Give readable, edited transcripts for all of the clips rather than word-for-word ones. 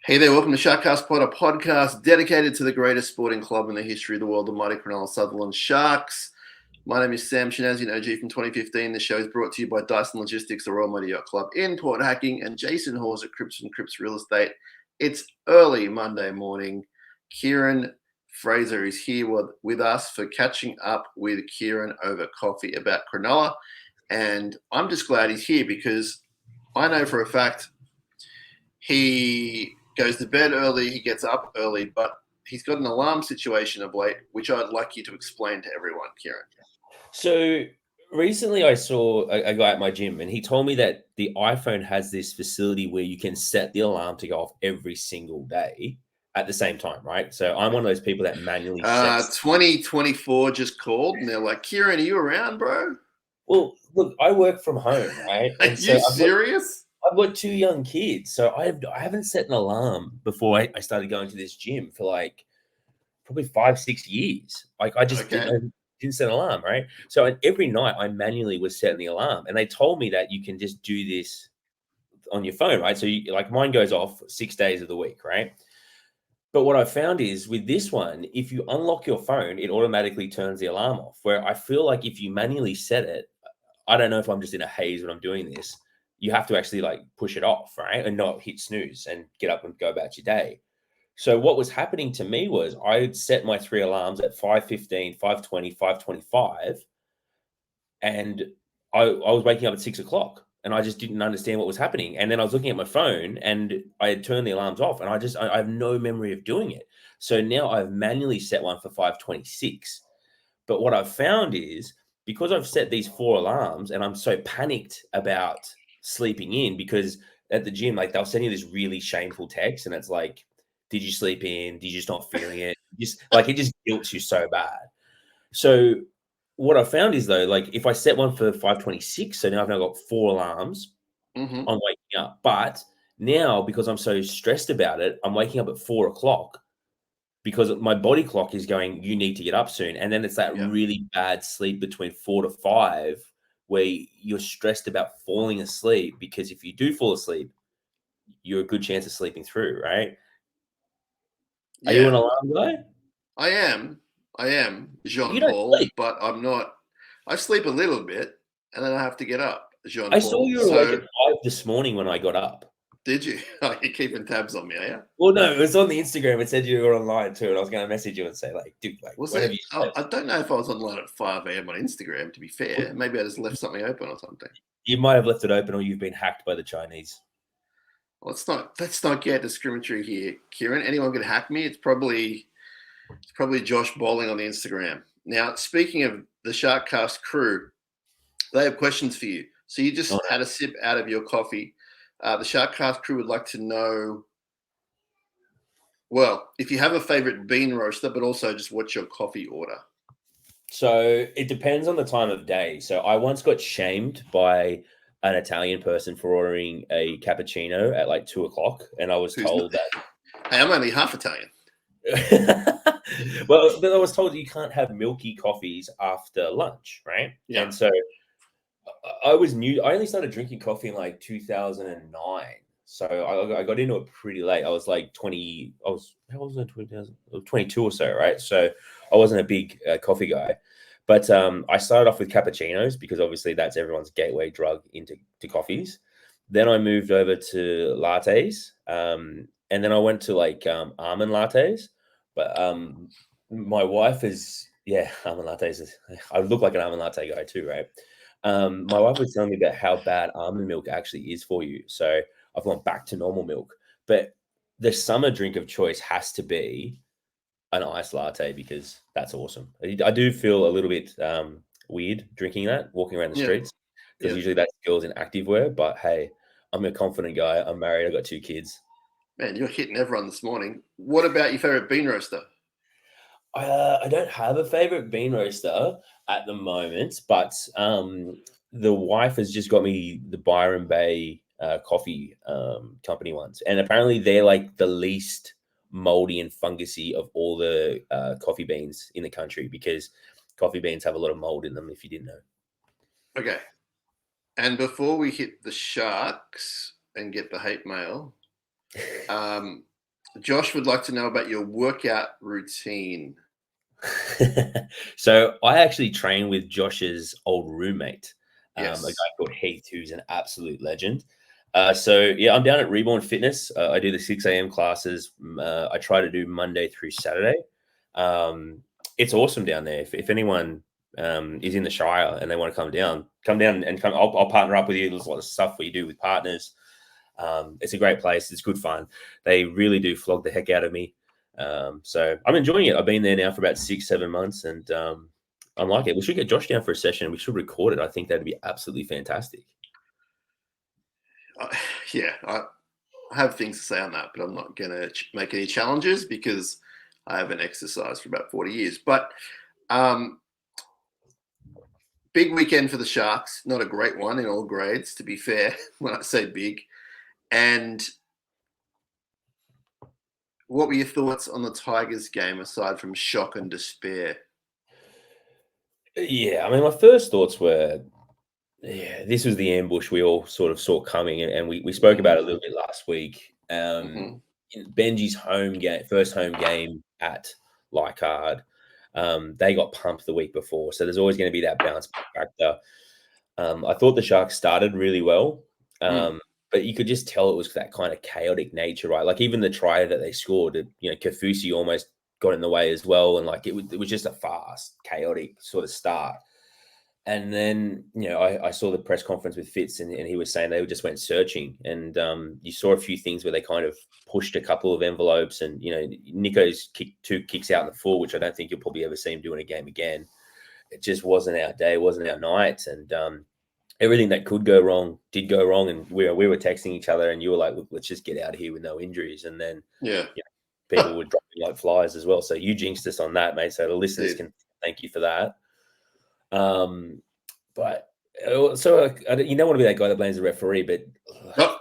Hey there, welcome to SharkCast, a podcast dedicated to the greatest sporting club in the history of the world, the mighty Cronulla Sharks. My name is Sam Shinazzi and OG from 2015. The show is brought to you by Dyson Logistics, the Royal Mighty Yacht Club in Port Hacking, and Jason Hawes at Cripps and Cripps Real Estate. It's early Monday morning. Kieran Fraser is here with us for catching up with Kieran over coffee about Cronulla. And I'm just glad he's here because I know for a fact he goes to bed early, he gets up early, but he's got an alarm situation of late, which I'd like you to explain to everyone, Kieran. So recently I saw a guy at my gym and he told me that the iPhone has this facility where you can set the alarm to go off every single day at the same time, right? So I'm one of those people that manually sets. 2024 just called and they're like, Kieran, are you around, bro? Well, look, I work from home, right? Are you serious? I've got two young kids, so I haven't set an alarm before I started going to this gym for like probably 5-6 years. Like I just didn't set an alarm, right? So every night I manually was setting the alarm, and they told me that you can just do this on your phone, right? So like mine goes off 6 days of the week, right? But what I found is with this one, if you unlock your phone, it automatically turns the alarm off. Where I feel like if you manually set it, I don't know if I'm just in a haze when I'm doing this. You have to actually like push it off, right? And not hit snooze and get up and go about your day. So what was happening to me was I'd set my 3 alarms at 5:15, 5:20, 5:25, and I was waking up at 6 o'clock and I just didn't understand what was happening. And then I was looking at my phone and I had turned the alarms off and I have no memory of doing it. So now I've manually set one for 5:26. But what I've found is because I've set these 4 alarms and I'm so panicked about sleeping in because at the gym, like they'll send you this really shameful text and it's like, did you sleep in? Did you just not feeling it? It just guilts you so bad. So what I found is though, like if I set one for 5:26, so now I've got 4 alarms on waking up. But now because I'm so stressed about it, I'm waking up at 4 o'clock because my body clock is going, you need to get up soon. And then it's that really bad sleep between 4 to 5 where you're stressed about falling asleep because if you do fall asleep, you're a good chance of sleeping through, right? Yeah. Are you an alarm guy? I am Jean-Paul, but I'm not. I sleep a little bit and then I have to get up, Jean-Paul. I saw you were awake at 5 this morning when I got up. Did you? You're keeping tabs on me, are you? Well, no, it was on the Instagram. It said you were online too, and I was going to message you and say, like, dude, like, what have you? I don't know if I was online at 5 a.m. on Instagram. To be fair, maybe I just left something open or something. You might have left it open, or you've been hacked by the Chinese. Well, let's not get discriminatory here, Kieran. Anyone can hack me. It's probably Josh Bowling on the Instagram. Now, speaking of the SharkCast crew, they have questions for you. So you just had a sip out of your coffee. The SharkCast crew would like to know, well, if you have a favorite bean roaster, but also just what's your coffee order? So it depends on the time of day. So I once got shamed by an Italian person for ordering a cappuccino at like 2 o'clock. And I was told that. Hey, I'm only half Italian. Well, then I was told you can't have milky coffees after lunch, right? Yeah. And so I was new. I only started drinking coffee in like 2009. So I got into it pretty late. I was like 20. How old was I? 22 or so, right? So I wasn't a big coffee guy. But I started off with cappuccinos because obviously that's everyone's gateway drug into coffees. Then I moved over to lattes. And then I went to like almond lattes. But my wife is, almond lattes. I look like an almond latte guy too, right? My wife was telling me about how bad almond milk actually is for you. So I've gone back to normal milk. But the summer drink of choice has to be an iced latte because that's awesome. I do feel a little bit weird drinking that, walking around the streets, because usually that's girls in activewear. But hey, I'm a confident guy. I'm married. I've got 2 kids. Man, you're hitting everyone this morning. What about your favorite bean roaster? I don't have a favorite bean roaster at the moment, but the wife has just got me the Byron Bay coffee company ones, and apparently they're like the least moldy and fungusy of all the coffee beans in the country because coffee beans have a lot of mold in them. If you didn't know. Okay, and before we hit the Sharks and get the hate mail, Josh would like to know about your workout routine. So I actually train with Josh's old roommate, a Yes. guy called Heath, who's an absolute legend. So yeah, I'm down at Reborn Fitness. I do the 6 a.m. classes. I try to do Monday through Saturday. It's awesome down there. If anyone is in the Shire and they want to come down and come. I'll partner up with you. There's a lot of stuff we do with partners. It's a great place. It's good fun. They really do flog the heck out of me. So I'm enjoying it. I've been there now for about 6-7 months, and I like it. We should get Josh down for a session. We should record it. I think that'd be absolutely fantastic. Yeah, I have things to say on that, but I'm not going to make any challenges because I haven't exercised for about 40 years. But big weekend for the Sharks. Not a great one in all grades, to be fair, when I say big. And what were your thoughts on the Tigers game aside from shock and despair? Yeah, I mean, my first thoughts were, yeah, this was the ambush we all sort of saw coming, and we spoke about it a little bit last week. In Benji's first home game at Leichhardt, they got pumped the week before, so there's always going to be that bounce back factor. I thought the Sharks started really well, but you could just tell it was that kind of chaotic nature, right? Like even the try that they scored, Kafusi almost got in the way as well, and like it was just a fast, chaotic sort of start. And then, I saw the press conference with Fitz, and he was saying they just went searching, and you saw a few things where they kind of pushed a couple of envelopes, and Nico's kicked 2 kicks out in the full, which I don't think you'll probably ever see him do in a game again. It just wasn't our day, wasn't our night, and everything that could go wrong did go wrong, and we were texting each other, and you were like, "Look, let's just get out of here with no injuries," and then people were dropping like flies as well. So you jinxed us on that, mate. So the listeners can thank you for that. But so you don't want to be that guy that blames the referee, but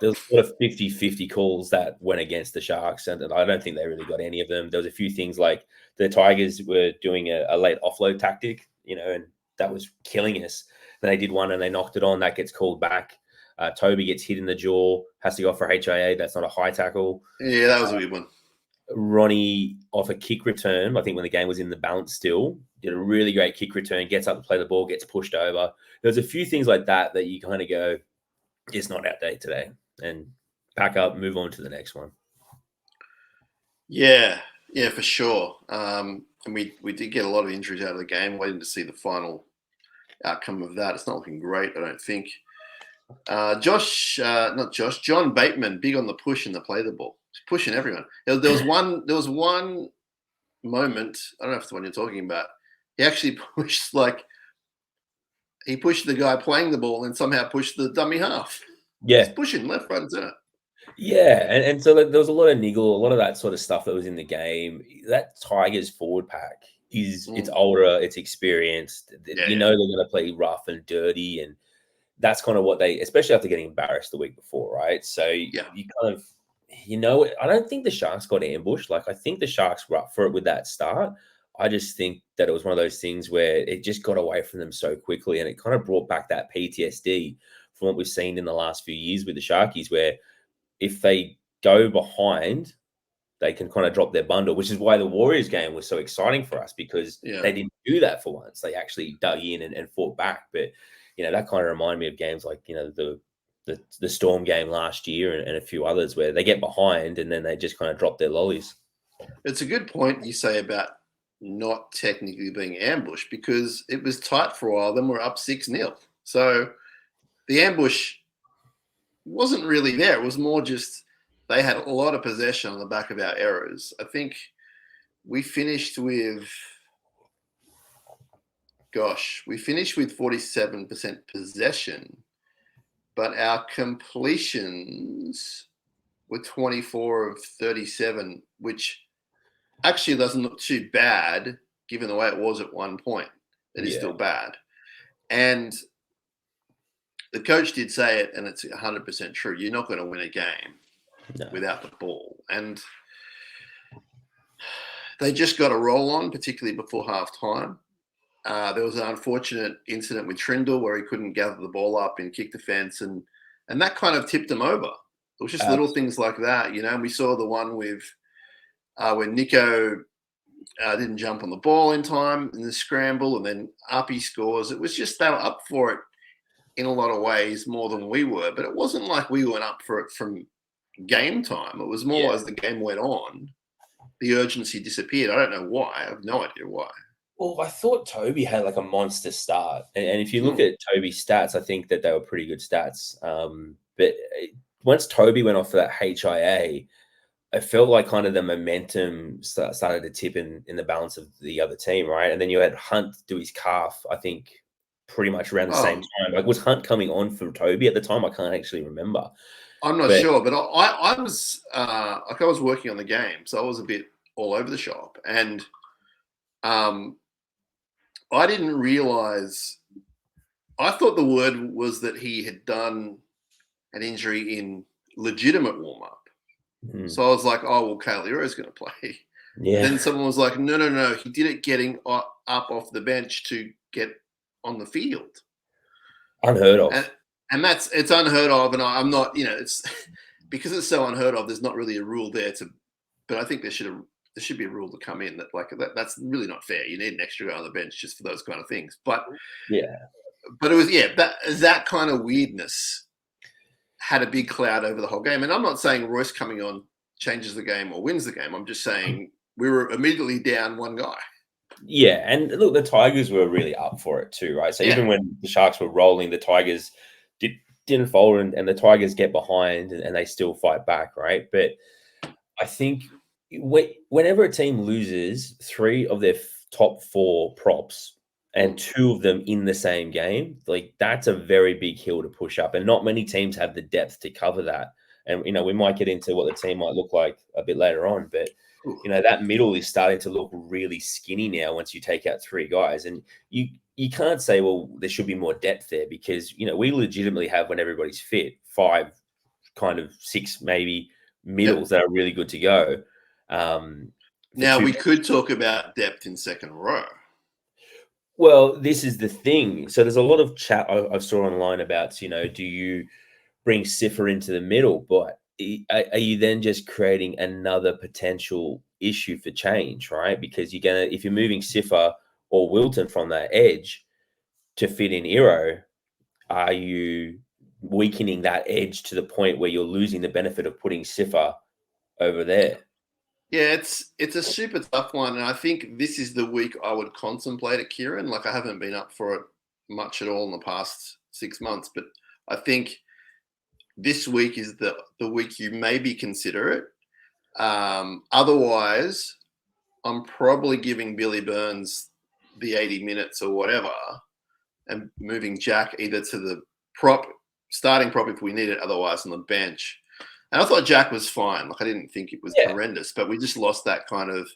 there's a lot of 50-50 calls that went against the Sharks, and I don't think they really got any of them. There was a few things like the Tigers were doing a late offload tactic, and that was killing us. Then they did one and they knocked it on. That gets called back. Toby gets hit in the jaw, has to go for HIA. That's not a high tackle. Yeah, that was a weird one. Ronnie, off a kick return, I think when the game was in the balance still, did a really great kick return, gets up to play the ball, gets pushed over. There's a few things like that you kind of go, it's not our day today, and pack up, move on to the next one. Yeah, for sure. And we did get a lot of injuries out of the game. Waiting to see the final outcome of that. It's not looking great, I don't think. John Bateman, big on the push and the play the ball. He's pushing everyone. There was one moment, I don't know if it's the one you're talking about. He actually pushed the guy playing the ball and somehow pushed the dummy half. Yeah. He's pushing left, right, and center. Yeah, and so there was a lot of niggle, a lot of that sort of stuff that was in the game. That Tigers forward pack it's older, it's experienced. They're going to play rough and dirty, and that's kind of what they, especially after getting embarrassed the week before, right? So you kind of, I don't think the Sharks got ambushed. Like I think the Sharks were up for it with that start. I just think that it was one of those things where it just got away from them so quickly, and it kind of brought back that PTSD from what we've seen in the last few years with the Sharkies, where if they go behind, they can kind of drop their bundle, which is why the Warriors game was so exciting for us, because they didn't do that for once. They actually dug in and fought back. But, that kind of reminded me of games like, the Storm game last year and a few others where they get behind and then they just kind of drop their lollies. It's a good point you say about not technically being ambushed, because it was tight for a while. Then we're up 6-0. So the ambush wasn't really there. It was more just they had a lot of possession on the back of our errors. I think we finished with 47% possession, but our completions were 24 of 37, which actually doesn't look too bad given the way it was at one point. It is still bad. And the coach did say it, and it's 100% true. You're not going to win a game without the ball. And they just got a roll on, particularly before halftime. There was an unfortunate incident with Trindle where he couldn't gather the ball up in kick defense, and that kind of tipped them over. It was just little things like that, and we saw the one with when Nico didn't jump on the ball in time in the scramble, and then Uppy scores. It was just they were up for it in a lot of ways more than we were, but it wasn't like we went up for it from game time. It was more as the game went on, the urgency disappeared. I don't know why. I have no idea why. Well, I thought Toby had like a monster start. And if you look at Toby's stats, I think that they were pretty good stats. But once Toby went off for that HIA, I felt like kind of the momentum started to tip in the balance of the other team, right? And then you had Hunt do his calf, I think, pretty much around the same time. Like, was Hunt coming on for Toby at the time? I can't actually remember. I'm not sure, but I was like I was working on the game, so I was a bit all over the shop, and I didn't realize. I thought the word was that he had done an injury in legitimate warm up. So I was like, oh well, Kale Hero's going to play. Yeah. Then someone was like, no, he did it getting up off the bench to get on the field. Unheard of. And it's unheard of, and I'm not, it's because it's so unheard of. There's not really a rule there but I think there should be a rule to come in that's really not fair. You need an extra guy on the bench just for those kind of things. But it was that kind of weirdness had a big cloud over the whole game. And I'm not saying Royce coming on changes the game or wins the game. I'm just saying we were immediately down one guy. Yeah, and look, the Tigers were really up for it too, right? So even when the Sharks were rolling, the Tigers didn't fold, and the Tigers get behind and they still fight back, right? But I think whenever a team loses 3 of their top 4 props and 2 of them in the same game, like that's a very big hill to push up, and not many teams have the depth to cover that. And we might get into what the team might look like a bit later on, but that middle is starting to look really skinny now once you take out 3 guys. And you can't say, well, there should be more depth there, because, we legitimately have, when everybody's fit, 5, kind of 6 maybe middles that are really good to go. Now, we could talk about depth in second row. Well, this is the thing. So there's a lot of chat I saw online about, do you bring Siffer into the middle? But are you then just creating another potential issue for change, right? Because if you're moving Siffer or Wilton from that edge to fit in Iro, are you weakening that edge to the point where you're losing the benefit of putting Siffer over there? Yeah, it's a super tough one, and I think this is the week I would contemplate it, Kieran. Like, I haven't been up for it much at all in the past 6 months, but I think this week is the week you maybe consider it. Otherwise, I'm probably giving Billy Burns the 80 minutes or whatever, and moving Jack either to the starting prop if we need it, otherwise on the bench. And I thought Jack was fine. Like, I didn't think it was horrendous, but we just lost that kind of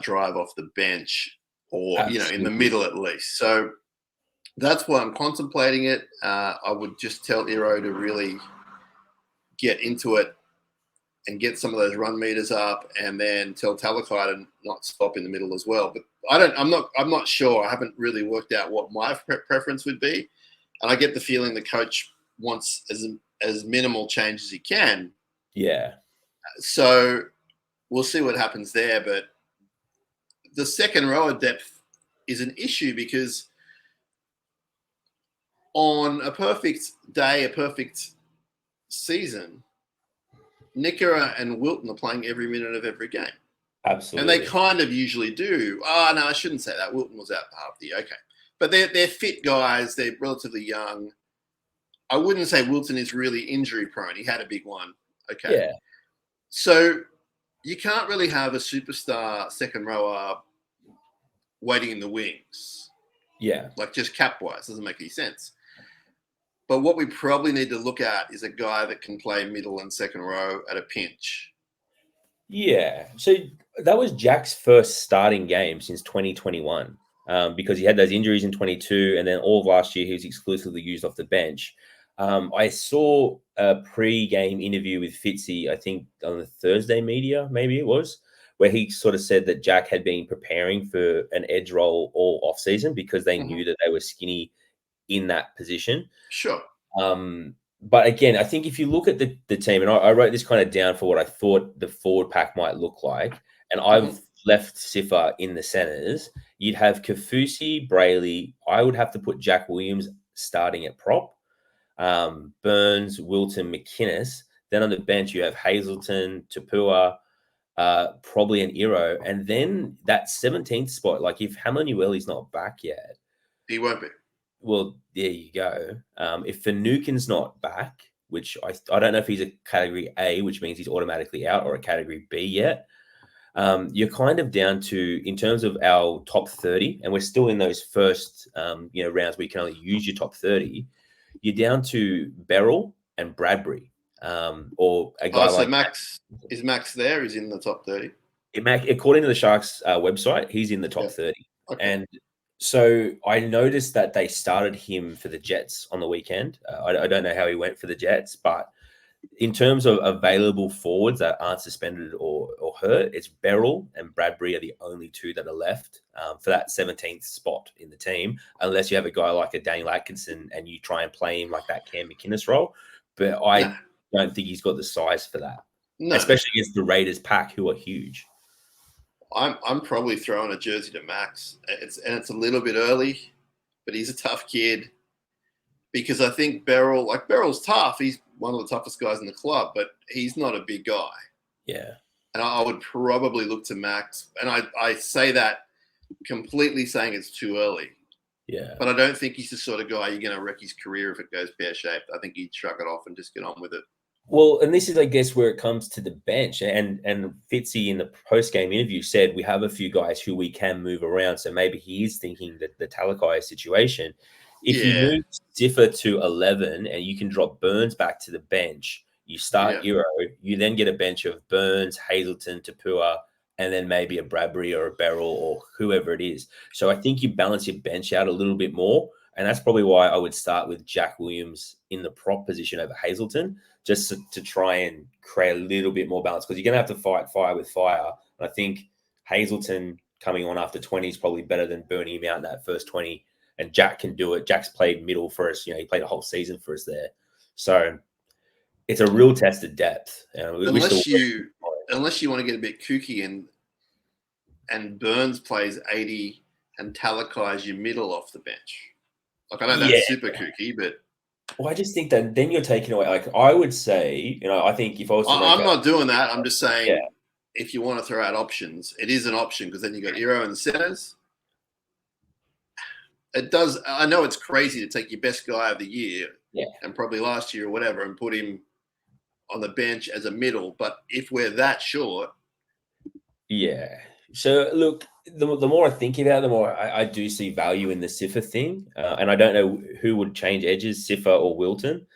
drive off the bench, or in the middle at least. So that's why I'm contemplating it. I would just tell Iro to really get into it and get some of those run meters up, and then tell Talakai to not stop in the middle as well. But I'm not sure. I haven't really worked out what my preference would be, and I get the feeling the coach wants as minimal change as he can. Yeah. So we'll see what happens there. But the second row of depth is an issue, because on a perfect day, a perfect season, Nickera and Wilton are playing every minute of every game. Absolutely. And they kind of usually do. Oh, no, I shouldn't say that. Wilton was out half the year. Okay. But they're fit guys. They're relatively young. I wouldn't say Wilton is really injury prone. He had a big one. Okay. Yeah. So you can't really have a superstar second rower waiting in the wings. Yeah. Like, just cap-wise. Doesn't make any sense. But what we probably need to look at is a guy that can play middle and second row at a pinch. Yeah. So that was Jack's first starting game since 2021, because he had those injuries in 22, and then all of last year he was exclusively used off the bench. I saw a pre-game interview with Fitzy, I think on the Thursday media, maybe it was, where he sort of said that Jack had been preparing for an edge role all off-season because they knew that they were skinny in that position. Sure. But again, I think if you look at the team, and I wrote this kind of down for what I thought the forward pack might look like, and I've left Sifa in the centers. You'd have Kafusi, Brayley. I would have to put Jack Williams starting at prop. Burns, Wilton, McInnes. Then on the bench, you have Hazelton, Tapua, probably an Iro. And then that 17th spot, like if Hamanueli's not back yet. He won't be. Well, there you go. If Finucane's not back, which I don't know if he's a category A, which means he's automatically out, or a category B yet, you're kind of down to, in terms of our top 30, and we're still in those first rounds where you can only use your top 30, you're down to Beryl and Bradbury, or a guy like Max. Is Max there? Is in the top 30? According to the Sharks website, he's in the top 30. Okay. And so I noticed that they started him for the Jets on the weekend. I don't know how he went for the Jets, but in terms of available forwards that aren't suspended or hurt, it's Beryl and Bradbury are the only two that are left for that 17th spot in the team, unless you have a guy like a Daniel Atkinson and you try and play him like that Cam McInnes role. But I don't think he's got the size for that, especially against the Raiders pack, who are huge. I'm probably throwing a jersey to Max. It's a little bit early, but he's a tough kid, because I think Beryl's tough. He's one of the toughest guys in the club, but he's not a big guy. Yeah. And I would probably look to Max. And I say that completely saying it's too early. Yeah. But I don't think he's the sort of guy you're going to wreck his career if it goes pear-shaped. I think he'd shrug it off and just get on with it. Well, and this is, I guess, where it comes to the bench. And Fitzy in the post-game interview said we have a few guys who we can move around. So maybe he is thinking that the Talakai situation. If you move Differ to 11 and you can drop Burns back to the bench, you start Iro, you then get a bench of Burns, Hazelton, Tapua, and then maybe a Bradbury or a Beryl or whoever it is. So I think you balance your bench out a little bit more. And that's probably why I would start with Jack Williams in the prop position over Hazelton, just to try and create a little bit more balance, because you're going to have to fight fire with fire. And I think Hazelton coming on after 20 is probably better than burning him out in that first 20. And Jack can do it. Jack's played middle for us. He played a whole season for us there. So it's a real test of depth. Unless you want to get a bit kooky and Burns plays 80 and Talakai's your middle off the bench. Like, I know that's super kooky, but... Well, I just think that then you're taking away... Like, I would say, I think if I was to I'm not doing that. I'm just saying, if you want to throw out options, it is an option, because then you got Iro in the centers. It does... I know it's crazy to take your best guy of the year, and probably last year or whatever, and put him on the bench as a middle, but if we're that short... Yeah. So, look... The more I think about it, the more I do see value in the Sifa thing. And I don't know who would change edges, Sifa or Wilton.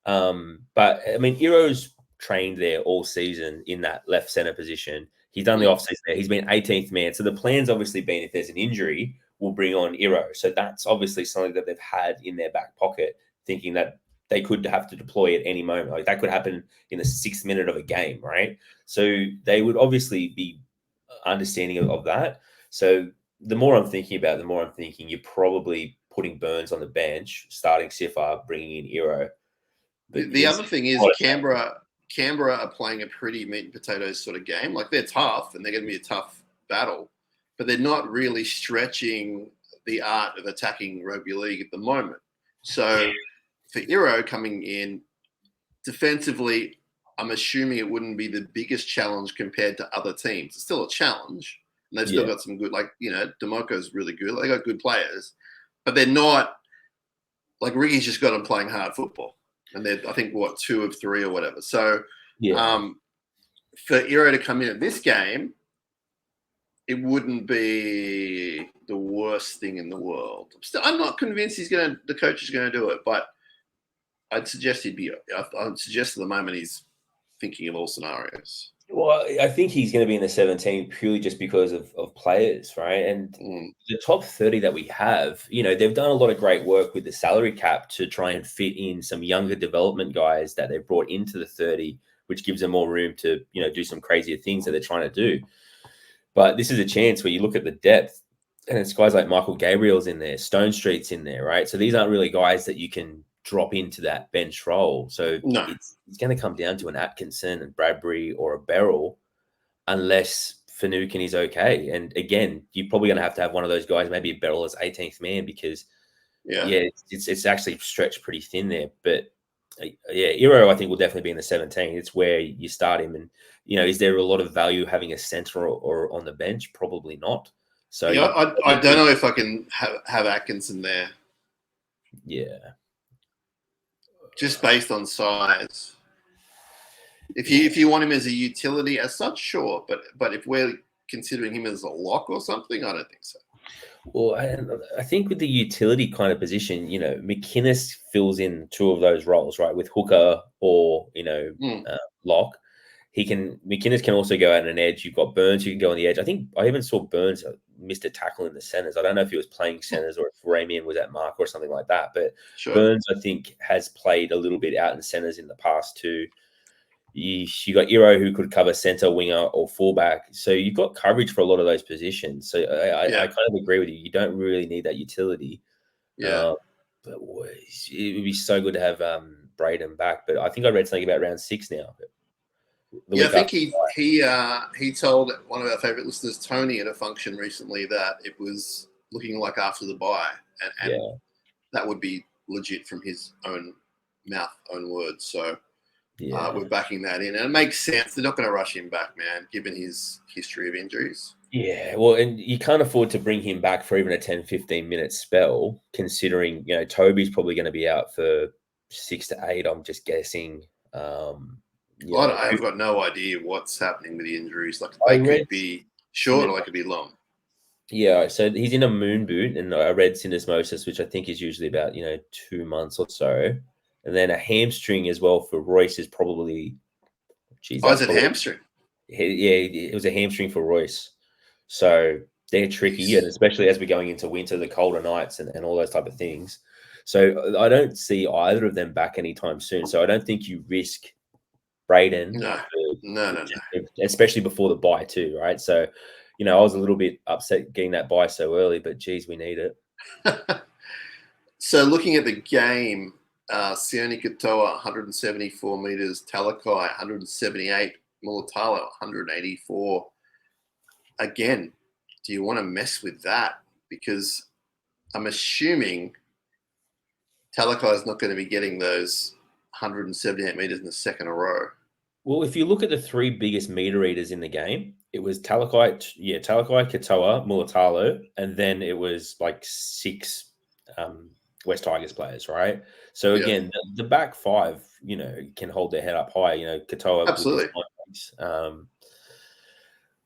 But, I mean, Iro's trained there all season in that left centre position. He's done the offseason there. He's been 18th man. So the plan's obviously been, if there's an injury, we'll bring on Iro. So that's obviously something that they've had in their back pocket, thinking that they could have to deploy at any moment. Like, that could happen in the 6th minute of a game, right? So they would obviously be understanding of that. So the more I'm thinking about it, the more I'm thinking you're probably putting Burns on the bench, starting Sifa, bringing in Iro. But the other thing is Canberra are playing a pretty meat and potatoes sort of game. Like, they're tough and they're going to be a tough battle, but they're not really stretching the art of attacking rugby league at the moment. So for Iro coming in defensively, I'm assuming it wouldn't be the biggest challenge compared to other teams. It's still a challenge. And they've still got some good, like, Demoko's really good. They got good players, but they're not, like, Ricky's just got them playing hard football. And they're, I think, 2 of 3 or whatever. So for Iro to come in at this game, it wouldn't be the worst thing in the world. I'm not convinced the coach is going to do it, but I'd suggest I'd suggest at the moment he's thinking of all scenarios. Well, I think he's going to be in the 17 purely just because of players, right? And the top 30 that we have, they've done a lot of great work with the salary cap to try and fit in some younger development guys that they've brought into the 30, which gives them more room to, do some crazier things that they're trying to do. But this is a chance where you look at the depth, and it's guys like Michael Gabriel's in there, Stone Street's in there, right? So these aren't really guys that you can drop into that bench role. So No. it's going to come down to an Atkinson and Bradbury or a Beryl, unless Finucane is okay. And again, you're probably going to have one of those guys, maybe a Beryl as 18th man, because it's actually stretched pretty thin there. But Iro, I think, will definitely be in the 17. It's where you start him. And, is there a lot of value having a centre or on the bench? Probably not. So I don't know if I can have Atkinson there. Yeah. Just based on size. If you want him as a utility as such, sure. But if we're considering him as a lock or something, I don't think so. Well, I think with the utility kind of position, McInnes fills in two of those roles, right? With hooker or, lock. McInnes can also go out on an edge. You've got Burns who can go on the edge. I think I even saw Burns missed a tackle in the centers. I don't know if he was playing centers or if Ramian was at mark or something like that. But sure. Burns, I think, has played a little bit out in centers in the past too. You got Iro who could cover center, winger, or fullback. So you've got coverage for a lot of those positions. So I kind of agree with you. You don't really need that utility. Yeah. But it would be so good to have Braden back. But I think I read something about round 6 now. I think he told one of our favorite listeners, Tony, at a function recently that it was looking like after the bye, and that would be legit from his own mouth, own words. So we're backing that in, and it makes sense. They're not going to rush him back, man, given his history of injuries. Yeah, well, and you can't afford to bring him back for even a 10, 15-minute spell, considering, Toby's probably going to be out for 6 to 8, I'm just guessing. I've got no idea what's happening with the injuries. Like, they could be short or they could be long. Yeah, so he's in a moon boot, and I read syndesmosis, which I think is usually about 2 months or so, and then a hamstring as well for Royce is probably. Is it hamstring? Yeah, it was a hamstring for Royce, so they're tricky, and especially as we're going into winter, the colder nights and all those type of things. So I don't see either of them back anytime soon. So I don't think you risk Braden. No. Especially before the bye too, right? So, I was a little bit upset getting that bye so early, but geez, we need it. So looking at the game, Sione Katoa, 174 meters, Talakai, 178, Mulatalo, 184. Again, do you want to mess with that? Because I'm assuming Talakai is not going to be getting those 178 meters in the second row. Well, if you look at the 3 biggest meter eaters in the game, it was Talakai, Katoa, Mulatalo, and then it was like 6 West Tigers players, right? So again, the back 5, can hold their head up high. Katoa, absolutely.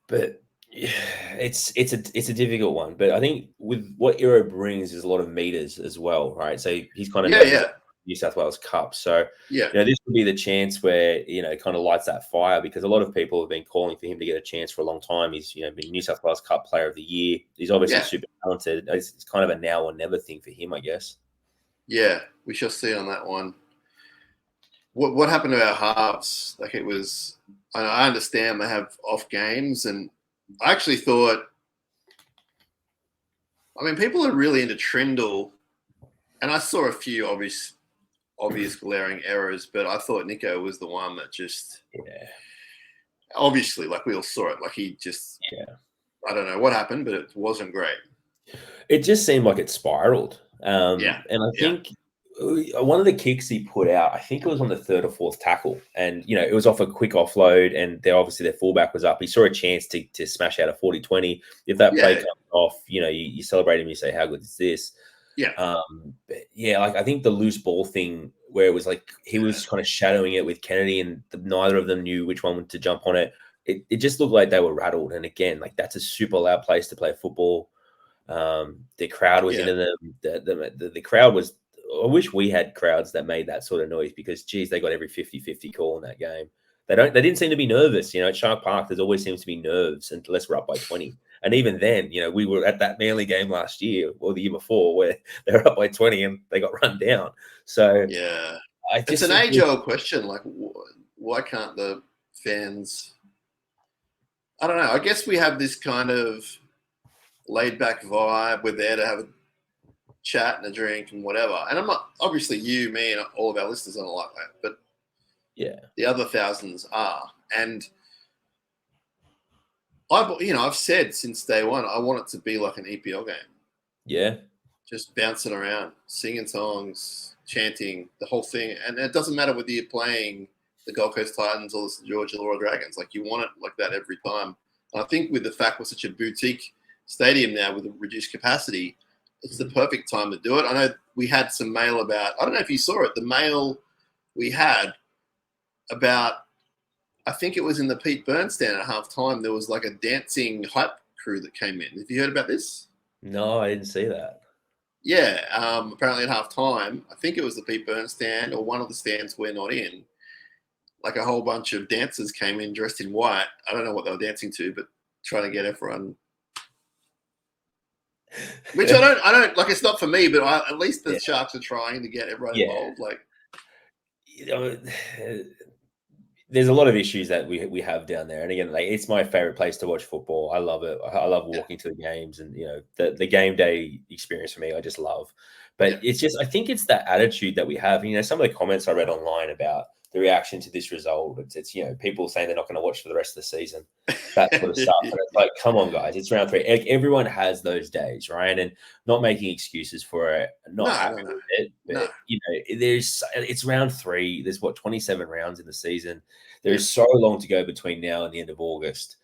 But it's a difficult one. But I think with what Iro brings is a lot of meters as well, right? So he's kind of New South Wales Cup. So this would be the chance where kind of lights that fire, because a lot of people have been calling for him to get a chance for a long time. He's been New South Wales Cup Player of the Year. He's obviously super talented. It's kind of a now or never thing for him, I guess. Yeah, we shall see on that one. What happened to our halves? Like, it was. I understand they have off games, and I actually thought. I mean, people are really into Trindle, and I saw a few obvious glaring errors, but I thought Nico was the one that just. Yeah. Obviously, like, we all saw it. Like, he just. Yeah. I don't know what happened, but it wasn't great. It just seemed like it spiraled. And I think one of the kicks he put out, I think it was on the 3rd or 4th tackle, and it was off a quick offload, and obviously their fullback was up. He saw a chance to smash out a 40-20. If that play comes off, you celebrate him, you say, how good is this? I think the loose ball thing, where it was like he was kind of shadowing it with Kennedy, and neither of them knew which one to jump on it. It just looked like they were rattled. And again, like, that's a super loud place to play football. The crowd was into them. The crowd was. I wish we had crowds that made that sort of noise, because geez, they got every 50-50 call in that game. They didn't seem to be nervous. At Shark Park, there's always seems to be nerves unless we're up by 20. And even then, we were at that Manly game last year or the year before where they were up by 20 and they got run down. So it's an age-old question. Like, why can't the fans? I don't know. I guess we have this kind of laid-back vibe. We're there to have chat and a drink and whatever. And I'm not, obviously you, me, and all of our listeners are not like that, but yeah, the other thousands are. And I've said since day one, I want it to be like an EPL game. yeah. Just bouncing around, singing songs, chanting, the whole thing. And it doesn't matter whether you're playing the Gold Coast Titans or the St. George Illawarra Dragons. Like, you want it like that every time. And I think with the fact we're such a boutique stadium now with a reduced capacity, it's the perfect time to do it. I know we had some mail about, I don't know if you saw it, the mail we had about, I think it was in the Pete Burns stand at halftime, there was like a dancing hype crew that came in. Have you heard about this? No, I didn't see that. Yeah, apparently at halftime, I think it was the Pete Burns stand or one of the stands we're not in. Like a whole bunch of dancers came in dressed in white. I don't know what they were dancing to, but trying to get everyone. Which I don't like. It's not for me, but at least the Sharks are trying to get everyone involved. Like, there's a lot of issues that we have down there, and again, like, it's my favorite place to watch football. I love it. I love walking to the games, and the game day experience for me, I just love. But it's just, I think it's that attitude that we have. Some of the comments I read online about the reaction to this result, it's people saying they're not going to watch for the rest of the season, that sort of stuff. And it's like, come on, guys, it's round 3. Everyone has those days, right? And not making excuses for it, not happy with it. But it's round 3. There's 27 rounds in the season. There's so long to go between now and the end of August.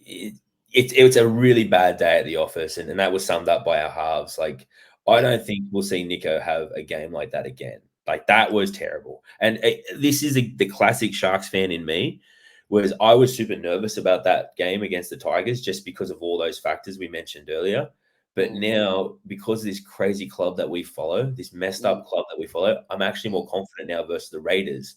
It's a really bad day at the office, and that was summed up by our halves. Like, I don't think we'll see Nico have a game like that again. Like, that was terrible. And this is the classic Sharks fan in me, whereas I was super nervous about that game against the Tigers just because of all those factors we mentioned earlier. But now, because of this crazy club that we follow, this messed up club that we follow, I'm actually more confident now versus the Raiders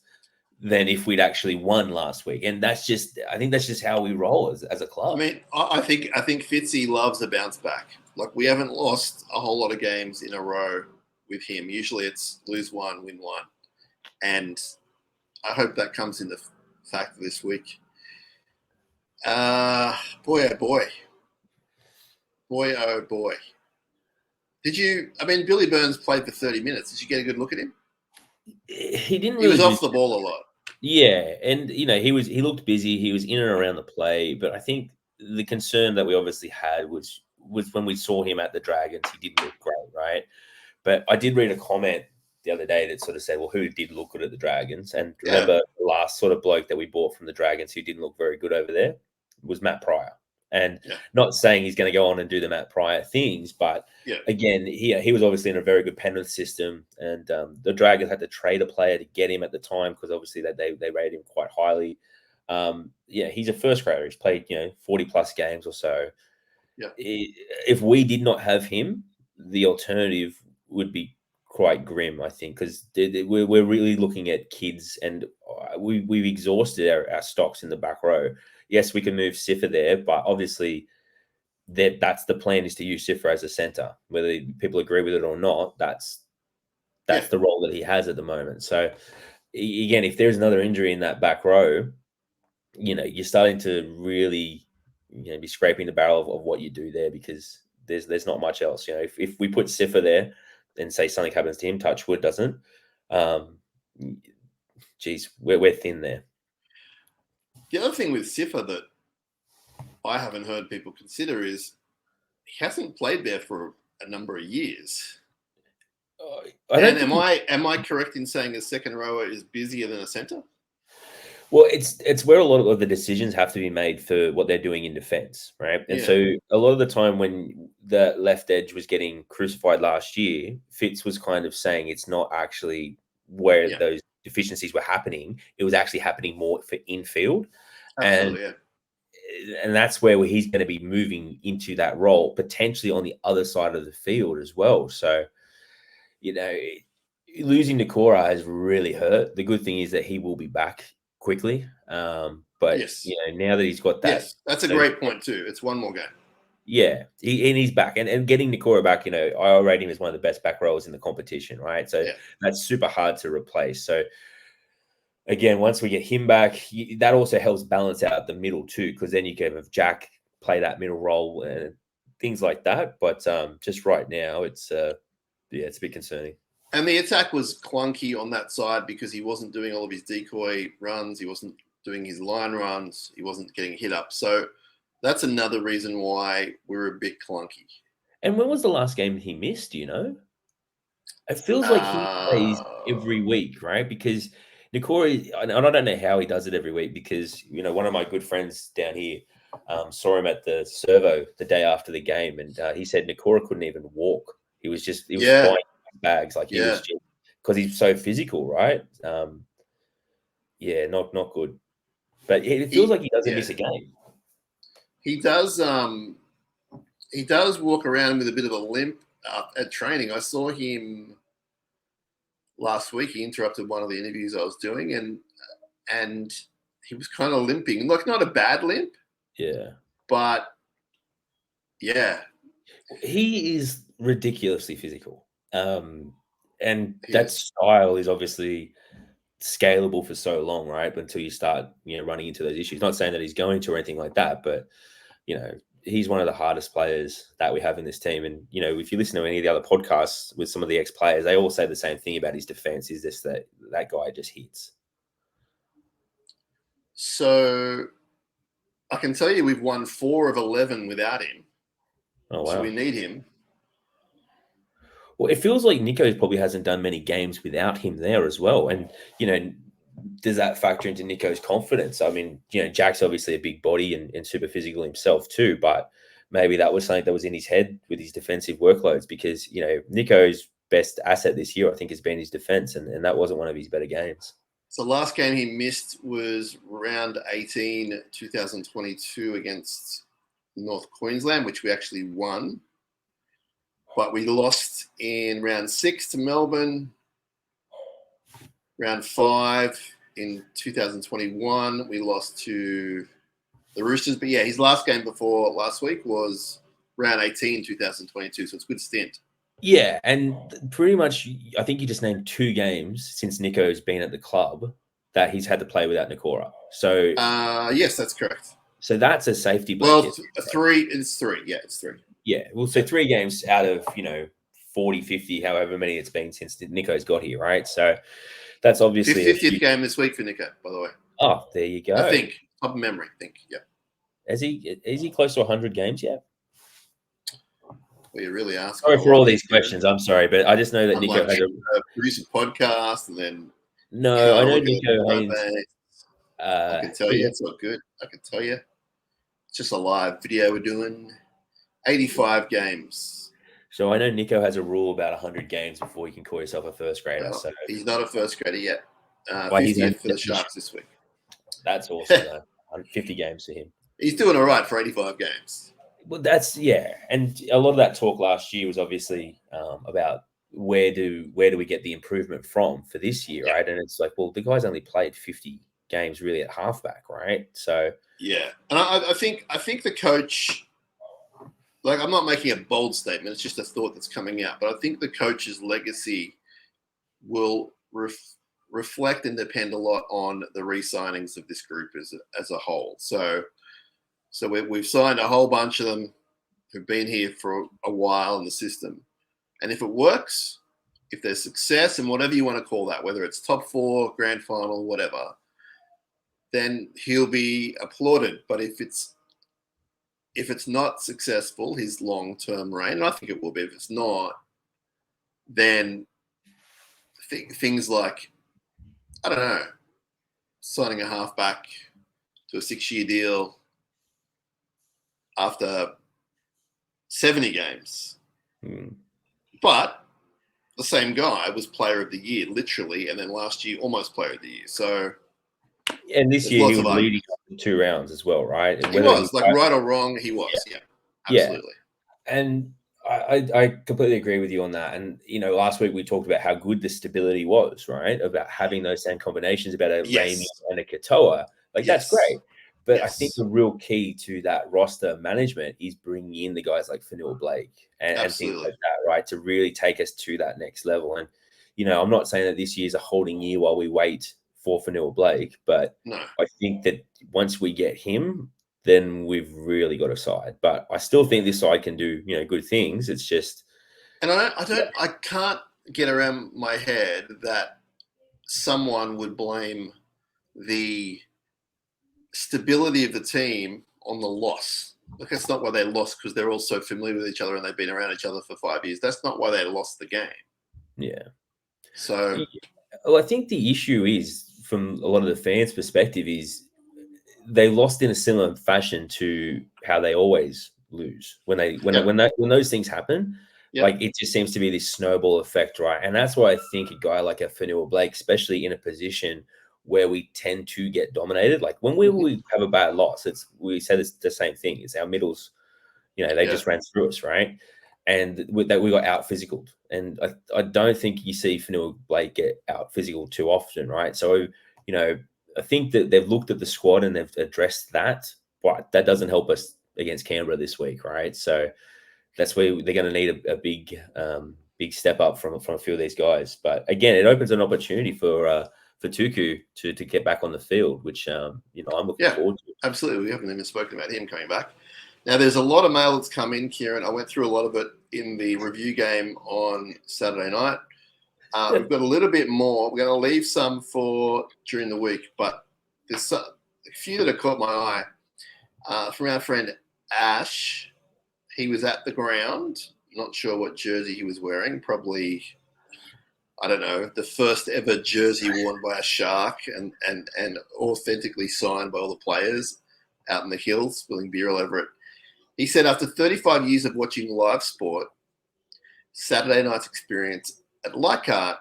than if we'd actually won last week. And I think that's just how we roll as a club. I mean, I think Fitzy loves a bounce back. Like, we haven't lost a whole lot of games in a row with him. Usually it's lose one, win one. And I hope that comes into fact this week. Boy, oh boy. Boy, oh boy. Billy Burns played for 30 minutes. Did you get a good look at him? He didn't really. He was off the ball a lot. Yeah, and he looked busy. He was in and around the play, but I think the concern that we obviously had was when we saw him at the Dragons, he didn't look great, right? But I did read a comment the other day that sort of said, well, who did look good at the Dragons? And remember, the last sort of bloke that we bought from the Dragons who didn't look very good over there was Matt Pryor. And not saying he's going to go on and do the Matt Pryor things, but again, he was obviously in a very good Penrith system, and the Dragons had to trade a player to get him at the time because obviously they rated him quite highly. He's a first grader. He's played 40 plus games or so. Yeah. If we did not have him, the alternative would be quite grim, I think, because we're really looking at kids, and we've exhausted our stocks in the back row. Yes, we can move Siffer there, but obviously that's the plan, is to use Siffer as a center. Whether people agree with it or not, that's the role that he has at the moment. So again, if there's another injury in that back row, you're starting to really be scraping the barrel of what you do there, because there's not much else. If we put Siffer there and say something happens to him, touch wood doesn't, we're thin there. The other thing with Siffer that I haven't heard people consider is he hasn't played there for a number of years. Am I correct in saying a second rower is busier than a centre? Well, it's where a lot of the decisions have to be made for what they're doing in defence, right? And so a lot of the time when the left edge was getting crucified last year, Fitz was kind of saying it's not actually where those deficiencies were happening. It was actually happening more for infield. Absolutely, and that's where he's going to be moving into that role, potentially on the other side of the field as well. So, losing Nikora has really hurt. The good thing is that he will be back quickly. But now that he's got that, that's a great point too. It's one more game. Yeah, he's back, and getting Nikora back, I rate him as one of the best back rowers in the competition, right? So that's super hard to replace. So again, once we get him back, that also helps balance out the middle too, because then you can have Jack play that middle role, and things like that. But just right now, it's a bit concerning. And the attack was clunky on that side because he wasn't doing all of his decoy runs. He wasn't doing his line runs. He wasn't getting hit up. So that's another reason why we're a bit clunky. And when was the last game he missed? Do you know? It feels like he plays every week, right? Because Nikora, and I don't know how he does it every week because, one of my good friends down here saw him at the servo the day after the game, and he said Nikora couldn't even walk. He was flying bags he was just, because he's so physical, right? Not good. But it feels like he doesn't miss a game. He does. He does walk around with a bit of a limp at training. I saw him last week. He interrupted one of the interviews I was doing, and he was kind of limping. Like, not a bad limp. Yeah. But yeah. He is ridiculously physical. And that style is obviously scalable for so long, right? Until you start, running into those issues. Not saying that he's going to or anything like that, but he's one of the hardest players that we have in this team. And if you listen to any of the other podcasts with some of the ex-players, they all say the same thing about his defense. Is this that guy just hits? So I can tell you we've won 4 of 11 without him. Oh wow! So we need him. Well, it feels like Nico probably hasn't done many games without him there as well. And, does that factor into Nico's confidence? I mean, Jack's obviously a big body and super physical himself too, but maybe that was something that was in his head with his defensive workloads because, Nico's best asset this year, I think, has been his defense, and that wasn't one of his better games. So last game he missed was round 18, 2022 against North Queensland, which we actually won. But we lost in round 6 to Melbourne, round 5 in 2021. We lost to the Roosters. But, his last game before last week was round 18, 2022. So it's a good stint. Yeah, and pretty much I think you just named 2 games since Nico's been at the club that he's had to play without Nikora. So yes, that's correct. So that's a safety blanket. Well, 3. It's 3. Yeah, it's 3. Yeah, well, so 3 games out of, 40, 50, however many it's been since Nico's got here, right? So that's obviously 50th game this week for Nico, by the way. Oh, there you go. I think, top of memory, yeah. Is he close to 100 games yet? Well, you really ask. Sorry for all these questions. I'm sorry, but I just know that Nico has produce a podcast and then. No, I know Nico Haynes. I can tell you it's not good. I can tell you. It's just a live video we're doing. 85 games. So I know Nico has a rule about 100 games before you can call yourself a first grader. Well, so he's not a first grader yet. 50th for the Sharks this week. That's awesome. 50 games for him. He's doing all right for 85 games. Well, and a lot of that talk last year was obviously about where do we get the improvement from for this year, right? And it's like, well, the guy's only played 50 games really at halfback, right? So yeah, and I think the coach, like, I'm not making a bold statement; it's just a thought that's coming out. But I think the coach's legacy will reflect and depend a lot on the re-signings of this group as a whole. So we've signed a whole bunch of them who've been here for a while in the system. And if it works, if there's success and whatever you want to call that, whether it's top 4, grand final, whatever, then he'll be applauded. But if it's not successful, his long-term reign, and I think it will be, if it's not, then things like, I don't know, signing a halfback to a 6-year deal after 70 games. But the same guy was player of the year, literally, and then last year, almost player of the year. So, and this year he was leading in 2 rounds as well, right? And he was, right or wrong, he was. Yeah, absolutely. Yeah. And I completely agree with you on that. And, last week we talked about how good the stability was, right? About having those same combinations, about a Ramey and a Katoa. That's great. But I think the real key to that roster management is bringing in the guys like Fanua Blake and things like that, right? To really take us to that next level. And, I'm not saying that this year's a holding year while we wait for Fanua Blake, but no. I think that once we get him, then we've really got a side. But I still think this side can do, good things. It's just, and I can't get around my head that someone would blame the stability of the team on the loss. Look, that's not why they lost, because they're all so familiar with each other and they've been around each other for 5 years. That's not why they lost the game. yeah. So, Well, I think the issue is, from a lot of the fans' perspective, is they lost in a similar fashion to how they always lose when those things happen. Like, it just seems to be this snowball effect, right? And that's why I think a guy like a Fanua Blake, especially in a position where we tend to get dominated, like when we have a bad loss, we said it's the same thing. It's our middles, they just ran through us, right? And we got out physicaled. And I don't think you see Fanua Blake get out physical too often, right? So, I think that they've looked at the squad and they've addressed that, but that doesn't help us against Canberra this week, right? So that's where they're going to need a big step up from a few of these guys. But again, it opens an opportunity for Tuku to get back on the field, which I'm looking forward to. Absolutely. We haven't even spoken about him coming back. Now, there's a lot of mail that's come in, Kieran. I went through a lot of it in the review game on Saturday night. We've got a little bit more. We're going to leave some for during the week, but there's a few that have caught my eye. From our friend Ash, he was at the ground. Not sure what jersey he was wearing. Probably, I don't know, the first ever jersey worn by a Shark and authentically signed by all the players out in the hills, spilling beer all over it. He said, after 35 years of watching live sport, Saturday night's experience at Leichhardt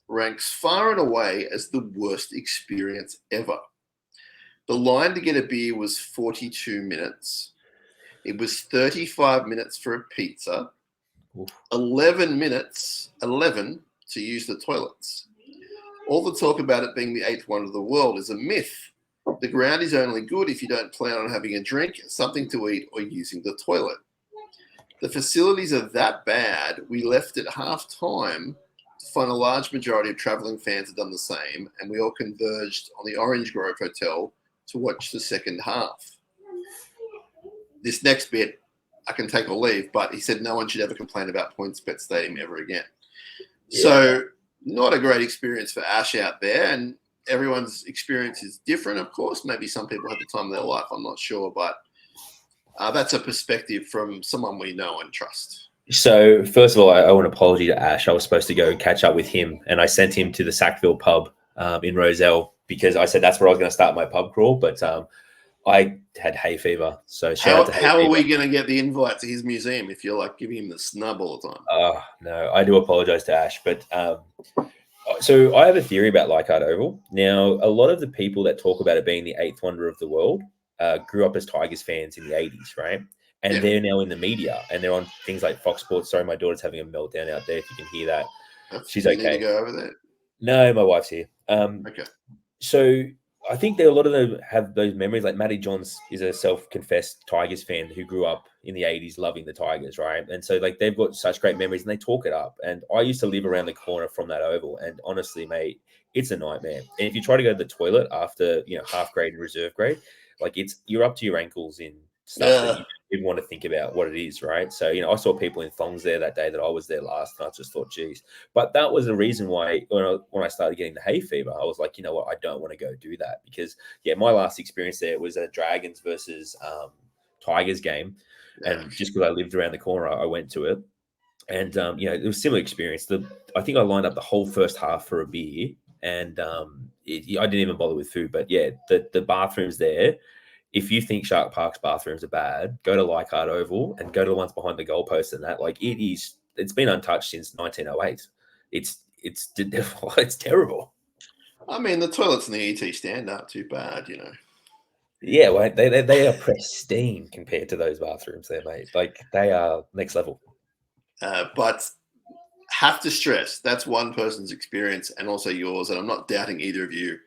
ranks far and away as the worst experience ever. The line to get a beer was 42 minutes. It was 35 minutes for a pizza, 11 to use the toilets. All the talk about it being the eighth wonder of the world is a myth. The ground is only good if you don't plan on having a drink, something to eat, or using the toilet. The facilities are that bad, we left at half-time to find a large majority of travelling fans had done the same, and we all converged on the Orange Grove Hotel to watch the second half. This next bit, I can take or leave, but he said no one should ever complain about PointsBet Stadium ever again. Yeah. So, not a great experience for Ash out there, and everyone's experience is different, of course. Maybe some people have the time of their life, I'm not sure, but that's a perspective from someone we know and trust. So, first of all, I want to apologize to Ash. I was supposed to go and catch up with him, and I sent him to the Sackville pub in Rozelle because I said that's where I was going to start my pub crawl, but I had hay fever. So how are we going to get the invite to his museum if you're like giving him the snub all the time? Oh, no, I do apologize to Ash. But so I have a theory about Leichhardt Oval. Now, a lot of the people that talk about it being the eighth wonder of the world grew up as Tigers fans in the 80s, right? And they're now in the media and they're on things like Fox Sports. Sorry, my daughter's having a meltdown out there. If you can hear that, she's okay. You need to go over there? No, my wife's here. Okay. So I think that a lot of them have those memories. Like Matty Johns is a self-confessed Tigers fan who grew up in the 80s loving the Tigers, right? And so like they've got such great memories and they talk it up. And I used to live around the corner from that oval. And honestly, mate, it's a nightmare. And if you try to go to the toilet after, half grade and reserve grade, like you're up to your ankles in stuff that you didn't want to think about what it is, right? So, I saw people in thongs there that day that I was there last, and I just thought, geez. But that was the reason why when I started getting the hay fever, I was like, you know what, I don't want to go do that because, my last experience there was a Dragons versus Tigers game, and just because I lived around the corner, I went to it, and it was a similar experience. I think I lined up the whole first half for a beer, and I didn't even bother with food, but the bathrooms there. If you think Shark Park's bathrooms are bad, go to Leichhardt Oval and go to the ones behind the goalpost and that. Like it's been untouched since 1908. It's terrible. I mean, the toilets in the ET stand aren't too bad, Yeah, well, they are pristine compared to those bathrooms there, mate. Like they are next level. But have to stress that's one person's experience and also yours, and I'm not doubting either of you.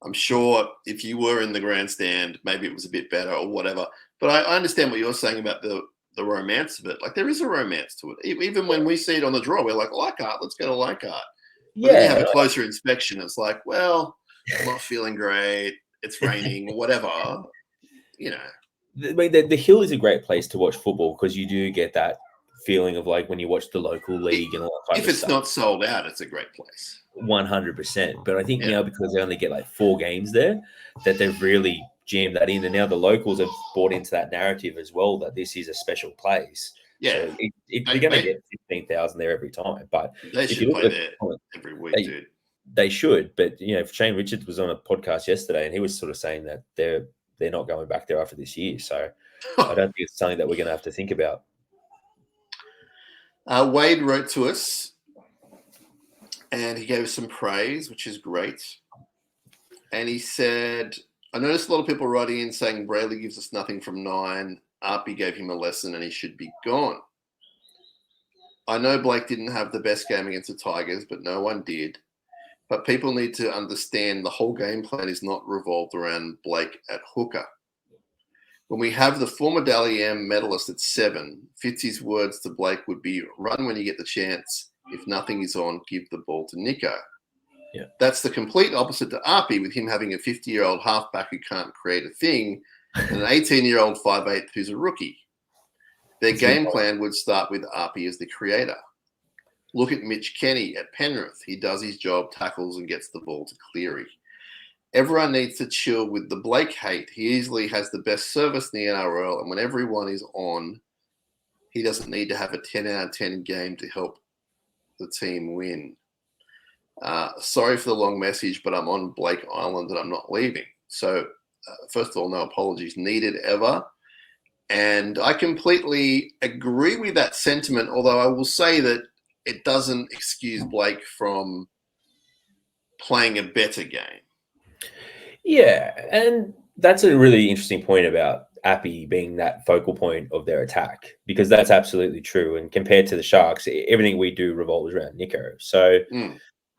I'm sure if you were in the grandstand, maybe it was a bit better or whatever. But I understand what you're saying about the romance of it. Like there is a romance to it. Even when we see it on the draw, we're like, Leichhardt, let's go to Leichhardt. But then you have a closer inspection. It's like, well, I'm not feeling great. It's raining, whatever. the Hill is a great place to watch football because you do get that feeling of like when you watch the local league and all that type if of it's stuff. not sold out, it's a great place. 100%. But I think now because they only get like 4 games there, that they've really jammed that in, and now the locals have bought into that narrative as well that this is a special place. Yeah, so they're going to get 15,000 there every time. But they if should you look play at there every week, dude. They should, but Shane Richards was on a podcast yesterday, and he was sort of saying that they're not going back there after this year. So I don't think it's something that we're going to have to think about. Wade wrote to us, and he gave us some praise, which is great. And he said, I noticed a lot of people writing in saying Brayley gives us nothing from 9. Arpey gave him a lesson and he should be gone. I know Blake didn't have the best game against the Tigers, but no one did. But people need to understand the whole game plan is not revolved around Blake at hooker. When we have the former Dally M medalist at 7, Fitzy's words to Blake would be, run when you get the chance. If nothing is on, give the ball to Nico. Yeah. That's the complete opposite to Arpey, with him having a 50-year-old halfback who can't create a thing and an 18-year-old 5'8" who's a rookie. Their game plan would start with Arpey as the creator. Look at Mitch Kenny at Penrith. He does his job, tackles, and gets the ball to Cleary. Everyone needs to chill with the Blake hate. He easily has the best service in the NRL, and when everyone is on, he doesn't need to have a 10 out of 10 game to help the team win. Sorry for the long message, but I'm on Blake Island and I'm not leaving. So, first of all, no apologies needed ever. And I completely agree with that sentiment, although I will say that it doesn't excuse Blake from playing a better game. Yeah, and that's a really interesting point about Appy being that focal point of their attack, because that's absolutely true. And compared to the Sharks, everything we do revolves around Nico. So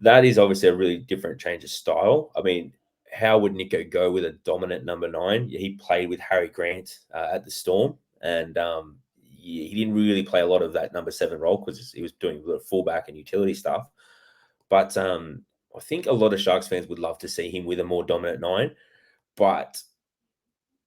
that is obviously a really different change of style. I mean, how would Nico go with a dominant number 9? He played with Harry Grant at the Storm, and he didn't really play a lot of that number 7 role because he was doing a little fullback and utility stuff. But I think a lot of Sharks fans would love to see him with a more dominant 9, but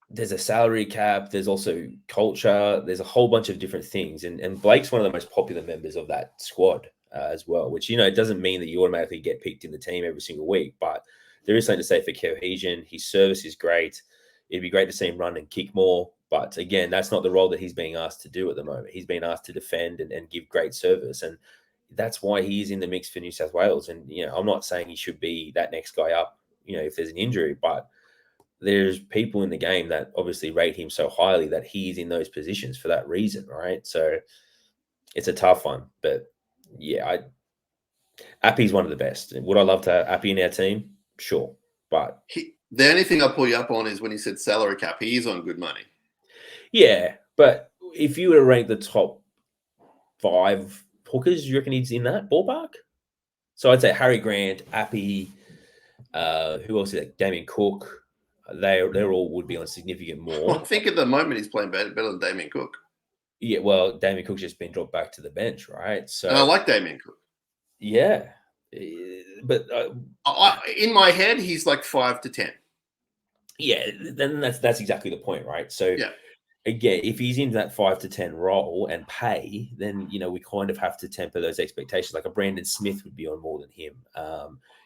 there's a salary cap, there's also culture, there's a whole bunch of different things. And Blake's one of the most popular members of that squad as well, which, it doesn't mean that you automatically get picked in the team every single week, but there is something to say for cohesion. His service is great. It'd be great to see him run and kick more. But again, that's not the role that he's being asked to do at the moment. He's being asked to defend and give great service. And that's why he's in the mix for New South Wales. And, I'm not saying he should be that next guy up, if there's an injury, but there's people in the game that obviously rate him so highly that he's in those positions for that reason, right? So it's a tough one. But, yeah, Appy's one of the best. Would I love to have Appy in our team? Sure. But the only thing I'll pull you up on is when he said salary cap. He is on good money. Yeah, but if you were to rank the top 5 hookers, you reckon he's in that ballpark? So I'd say Harry Grant, Appy, who else is that? Damien Cook. They're all would be on significant more. I think at the moment he's playing better than Damien Cook. Yeah, well, Damien Cook's just been dropped back to the bench, right? So and I like Damien Cook. Yeah, but in my head, he's like 5 to 10. Yeah, then that's exactly the point, right? So yeah. Again, if he's in that 5 to 10 role and pay, then we kind of have to temper those expectations. Like a Brandon Smith would be on more than him.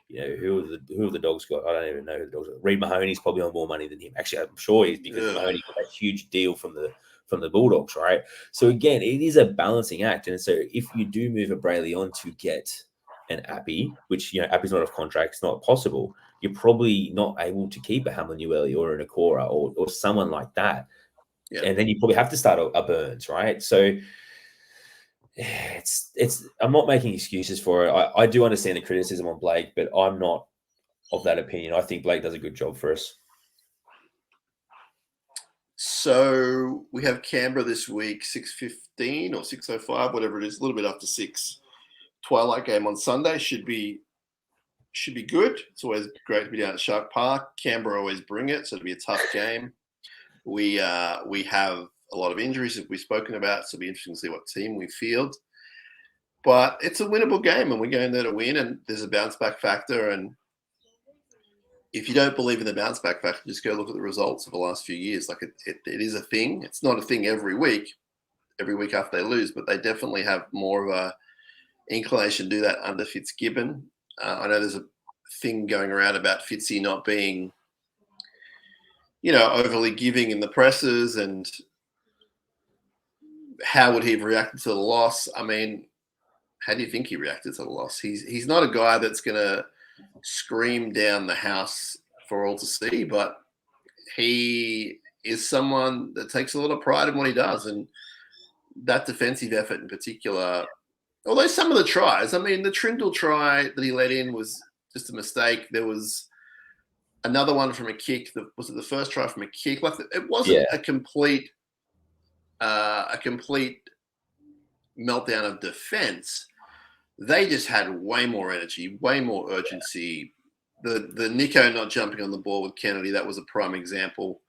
Who have the Dogs got? I don't even know who the Dogs got. Reid Mahoney's probably on more money than him. Actually, I'm sure he's, because Mahoney got that huge deal from the Bulldogs, right? So again, it is a balancing act. And so if you do move a Brayley on to get an Appy, which Appy's not off contract, it's not possible, you're probably not able to keep a Hamlin Ueli or an Akora or someone like that. Yeah. And then you probably have to start a Burns, right? So it's I'm not making excuses for it. I do understand the criticism on Blake, but I'm not of that opinion. I think Blake does a good job for us. So we have Canberra this week, 6:15 or 6:05, whatever it is, a little bit after 6. Twilight game on Sunday should be good. It's always great to be down at Shark Park. Canberra always bring it, so it'll be a tough game. We have a lot of injuries that we've spoken about, so it'll be interesting to see what team we field. But it's a winnable game, and we're going there to win, and there's a bounce back factor. And if you don't believe in the bounce back factor, just go look at the results of the last few years. Like it is a thing. It's not a thing every week after they lose, but they definitely have more of a inclination to do that under Fitzgibbon. I know there's a thing going around about Fitzy not being, overly giving in the presses, and how would he have reacted to the loss? I mean, how do you think he reacted to the loss? He's not a guy that's going to scream down the house for all to see, but he is someone that takes a lot of pride in what he does, and that defensive effort in particular. Although some of the tries, I mean, the Trindle try that he let in was just a mistake. There was another one from a kick. Was it the first try from a kick? Like, it wasn't a complete meltdown of defense. They just had way more energy, way more urgency. The Nico not jumping on the ball with Kennedy, that was a prime example.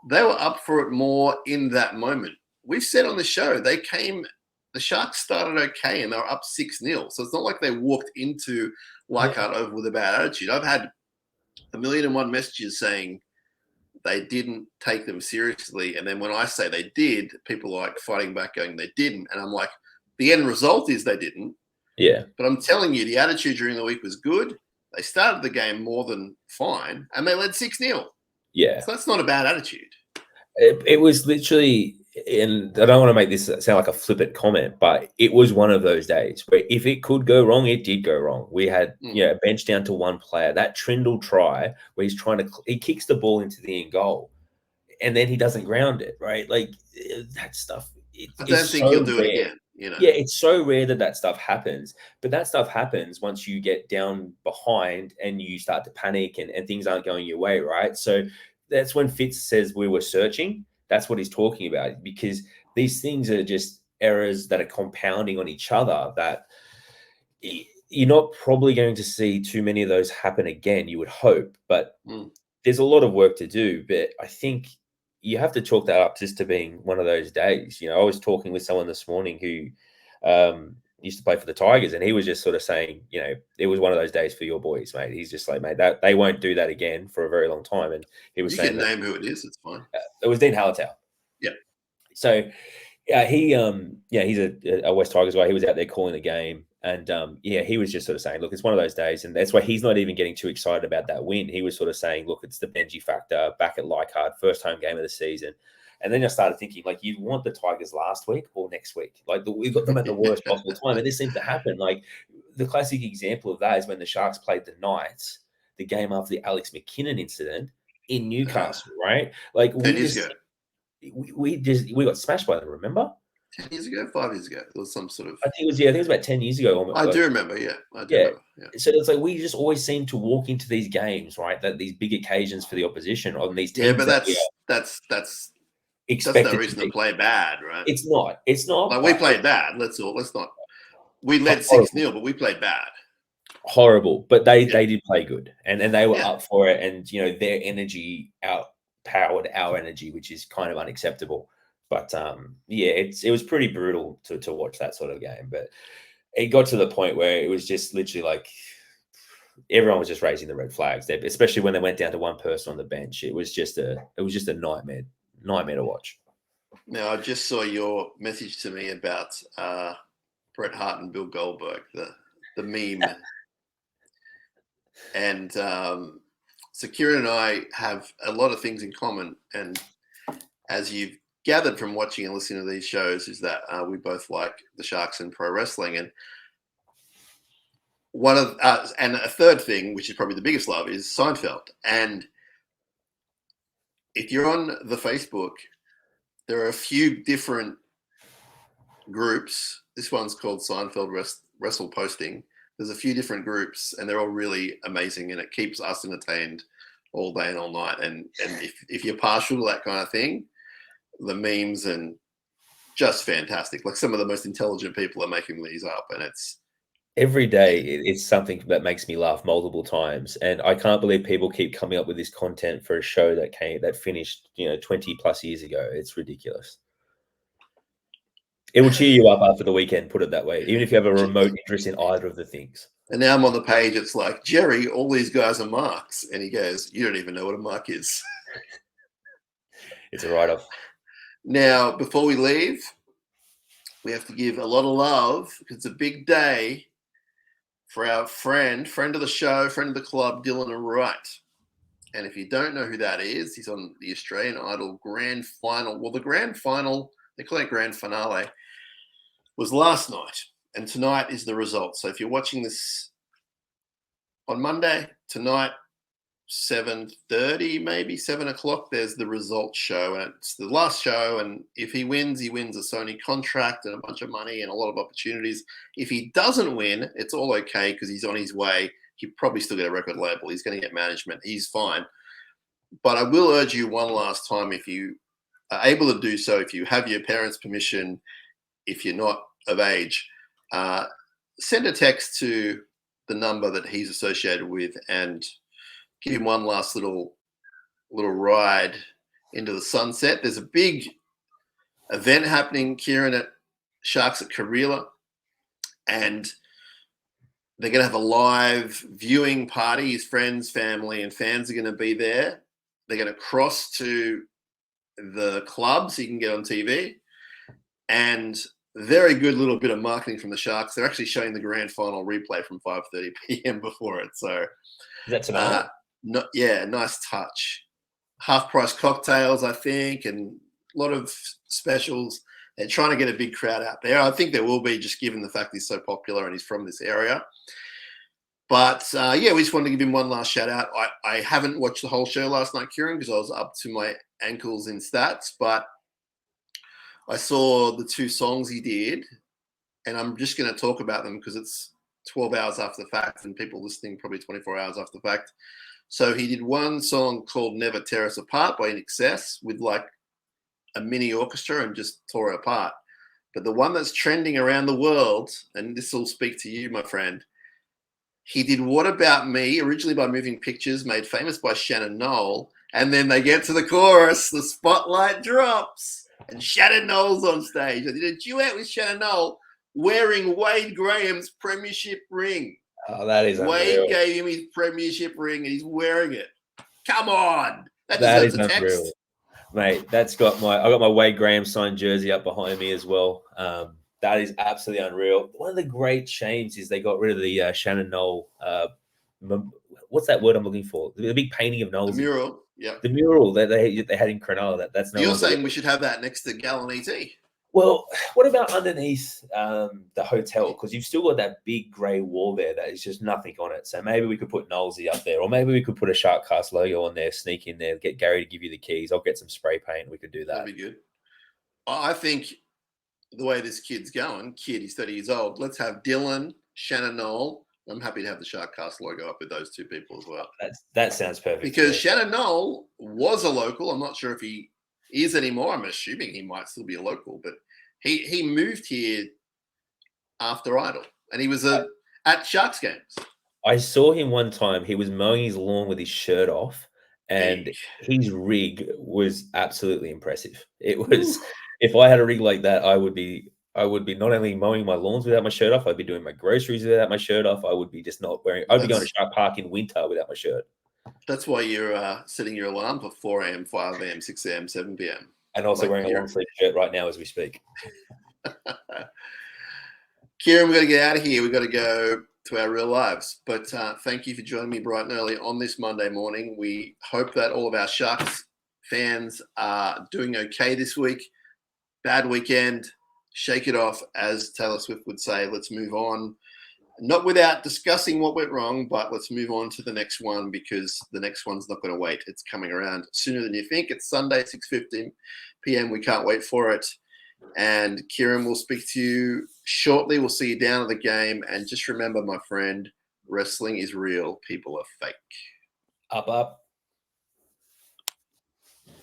They were up for it more in that moment. We've said on the show, the Sharks started okay and they were up 6-0. So it's not like they walked into Leichhardt over with a bad attitude. I've had 1,000,001 messages saying they didn't take them seriously. And then when I say they did, people are like fighting back going, they didn't. And I'm like, the end result is they didn't. Yeah. But I'm telling you, the attitude during the week was good. They started the game more than fine, and they led 6-0. Yeah. So that's not a bad attitude. It was literally, and I don't want to make this sound like a flippant comment, but it was one of those days where if it could go wrong, it did go wrong. We had a bench down to one player. That Trindle try where he kicks the ball into the end goal, and then he doesn't ground it, right? Like that stuff. I don't think he'll do it again. Yeah, it's so rare that stuff happens, but that stuff happens once you get down behind and you start to panic and things aren't going your way, right? So that's when Fitz says we were searching. That's what he's talking about, because these things are just errors that are compounding on each other that you're not probably going to see too many of those happen again, you would hope, but there's a lot of work to do. But I think you have to chalk that up just to being one of those days. I was talking with someone this morning who used to play for the Tigers, and he was just sort of saying, it was one of those days for your boys, mate. He's just like, mate, that they won't do that again for a very long time. And he was saying, you can name who it is. It's fine. It was Dean Hallertau. Yeah. So he's a West Tigers guy. He was out there calling the game. And he was just sort of saying, look, it's one of those days. And that's why he's not even getting too excited about that win. He was sort of saying, look, it's the Benji factor back at Leichhardt, first home game of the season. And then I started thinking, like, you want the Tigers last week or next week? Like, we've got them at the worst possible time. And this seems to happen. Like, the classic example of that is when the Sharks played the Knights, the game after the Alex McKinnon incident in Newcastle, right? Like, 10 years ago. We got smashed by them, remember? 10 years ago, 5 years ago. There was some sort of. I think it was about 10 years ago. Almost. I do remember, yeah. Remember, yeah. So it's like we just always seem to walk into these games, right? That these big occasions for the opposition on these teams. Yeah, but that's no reason to play bad, right? It's not. Like, we played bad. Let's not. We led 6-0, but we played bad. Horrible, but they did play good, and they were up for it, and their energy outpowered our energy, which is kind of unacceptable. But it was pretty brutal to watch that sort of game. But it got to the point where it was just literally like everyone was just raising the red flags there, especially when they went down to one person on the bench. It was just a nightmare to watch. Now, I just saw your message to me about Bret Hart and Bill Goldberg, the meme. And so Kieran and I have a lot of things in common. And as you've gathered from watching and listening to these shows, is that we both like the Sharks and pro wrestling. And and a third thing, which is probably the biggest love, is Seinfeld. And if you're on the Facebook, there are a few different groups. This one's called Seinfeld Wrestle Posting. There's a few different groups, and they're all really amazing, and it keeps us entertained all day and all night. And if you're partial to that kind of thing, the memes and just fantastic. Like, some of the most intelligent people are making these up, and it's every day. It's something that makes me laugh multiple times, and I can't believe people keep coming up with this content for a show that finished 20 plus years ago. It's ridiculous. It will cheer you up after the weekend, put it that way, even if you have a remote interest in either of the things. And now I'm on the page. It's like, Jerry, all these guys are marks. And he goes, you don't even know what a mark is. It's a write-off. Now, before we leave, we have to give a lot of love. It's a big day for our friend of the show, friend of the club, Dylan Wright. And if you don't know who that is, he's on the Australian Idol Grand Final. Well, the Grand Final, they call it Grand Finale, was last night. And tonight is the result. So if you're watching this on Monday, tonight, 7:30, maybe 7 o'clock, there's the results show. And it's the last show. And if he wins a Sony contract and a bunch of money and a lot of opportunities. If he doesn't win, it's all okay because he's on his way. He'll probably still get a record label. He's going to get management. He's fine. But I will urge you one last time, if you are able to do so, if you have your parents' permission, if you're not of age, send a text to the number that he's associated with and give him one last little ride into the sunset. There's a big event happening, Kieran, at Sharks at Cronulla, and they're going to have a live viewing party. His friends, family, and fans are going to be there. They're going to cross to the club so you can get on TV. And very good little bit of marketing from the Sharks. They're actually showing the grand final replay from 5:30 p.m. before it. So Is that tonight? Nice touch. Half-price cocktails, I think, and a lot of specials. They're trying to get a big crowd out there. I think there will be, just given the fact he's so popular and he's from this area. But, we just wanted to give him one last shout-out. I haven't watched the whole show last night, Kieran, because I was up to my ankles in stats, but I saw the 2 songs he did, and I'm just going to talk about them because it's 12 hours after the fact and people listening probably 24 hours after the fact. So he did one song called Never Tear Us Apart by INXS with like a mini orchestra and just tore it apart. But the one that's trending around the world, and this will speak to you, my friend, he did What About Me, originally by Moving Pictures, made famous by Shannon Noll, and then they get to the chorus, the spotlight drops, and Shannon Noll's on stage. I did a duet with Shannon Noll wearing Wade Graham's premiership ring. Oh, that is Wade unreal. gave him his premiership ring and he's wearing it. Come on. That is deserves a text. unreal. Mate, I got my Wade Graham signed jersey up behind me as well. That is absolutely unreal. One of the great shames is they got rid of the Shannon Noll. What's that word I'm looking for? The big painting of Noll's. The mural. Yeah. The mural that they had in Cronulla. That's no. You're saying we should have that next to Gallon ET. Well, what about underneath the hotel? Because you've still got that big grey wall there that is just nothing on it. So maybe we could put Knowlesy up there, or maybe we could put a SharkCast logo on there, sneak in there, get Gary to give you the keys. I'll get some spray paint. We could do that. That'd be good. I think the way this kid's going, he's 30 years old. Let's have Dylan, Shannon Noll. I'm happy to have the SharkCast logo up with those 2 people as well. That sounds perfect. Because Shannon Noll was a local. I'm not sure if he is anymore. I'm assuming he might still be a local, but he moved here after Idol, and he was at Sharks games. I saw him one time. He was mowing his lawn with his shirt off, and his rig was absolutely impressive. It was. If I had a rig like that, I would be not only mowing my lawns without my shirt off, I'd be doing my groceries without my shirt off. I would be just not wearing. I'd be going to Shark Park in winter without my shirt. That's why you're setting your alarm for 4 a.m., 5 a.m., 6 a.m., 7 p.m. And also wearing a long sleeve shirt right now as we speak. Kieran, we've got to get out of here. We've got to go to our real lives. But thank you for joining me bright and early on this Monday morning. We hope that all of our Sharks fans are doing okay this week. Bad weekend. Shake it off, as Taylor Swift would say. Let's move on. Not without discussing what went wrong, but let's move on to the next one because the next one's not going to wait. It's coming around sooner than you think. It's Sunday, 6:15 p.m. We can't wait for it. And Kieran will speak to you shortly. We'll see you down at the game. And just remember, my friend, wrestling is real. People are fake. Up, up.